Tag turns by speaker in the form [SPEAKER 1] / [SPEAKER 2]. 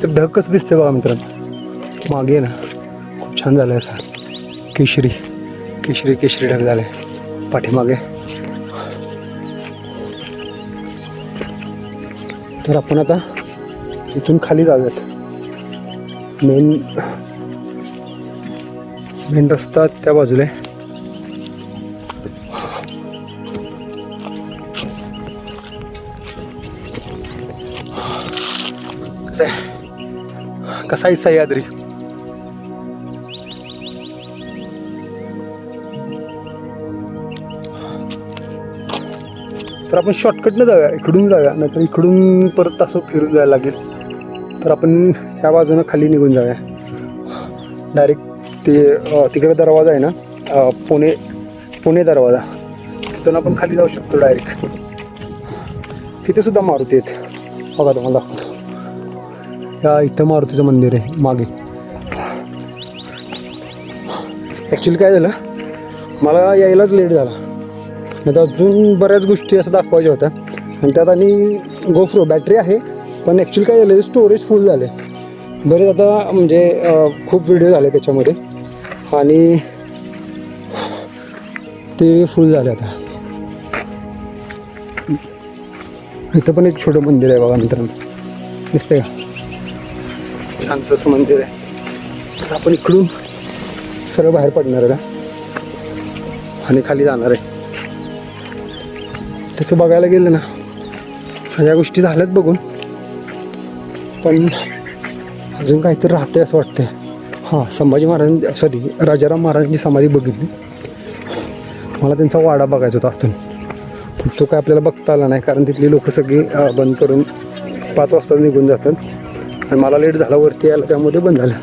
[SPEAKER 1] तिथं ढग कसं दिसते बघा मित्रांनो, मागे ना खूप छान झालं असा केशरी केशरी केशरी ढग झाले पाठीमागे. तर आपण आता इथून खाली जाऊयात. मेन रस्ता त्या बाजूला आहे. कसा आहे सह्याद्री. तर आपण शॉर्टकटनं जाऊया, इकडून जाऊया, नाहीतर इकडून परत असं फिरून जायला लागेल. तर आपण ह्या बाजूनं खाली निघून जाऊया डायरेक्ट. ते तिकडे दरवाजा आहे ना, पुणे दरवाजा, तिथून आपण खाली जाऊ शकतो डायरेक्ट. तिथे सुद्धा मारुती आहेत बघा, तुम्हाला दाखवतो. या इथं मारुतीचं मंदिर आहे मागे. ॲक्च्युली काय झालं, मला यायलाच लेट झाला, नाही तर अजून बऱ्याच गोष्टी असं दाखवायच्या होत्या. आणि त्यात आणि गोप्रो बॅटरी आहे, पण ॲक्च्युली काय झालं, स्टोरेज फुल झाले बरेच. आता म्हणजे खूप व्हिडिओ झाले त्याच्यामध्ये आणि ते फुल झाले आता. इथं पण एक छोटं मंदिर आहे बघा मित्रांनो, दिसतंय का, छानसं असं मंदिर आहे. तर आपण इकडून सरळ बाहेर पडणार आहे आणि खाली जाणार आहे. त्याचं बघायला गेलं ना, सगळ्या गोष्टी झाल्यात बघून, पण अजून काहीतरी राहते असं वाटतंय. हां, संभाजी महाराज राजाराम महाराजांची समाधी बघितली. मला त्यांचा वाडा बघायचा होता आतून, तो काय आपल्याला बघता आला नाही, कारण तिथली लोक सगळी बंद करून 5 वाजता निघून जातात आणि मला लेट झाला वरती यायला, त्यामध्ये बंद झालं.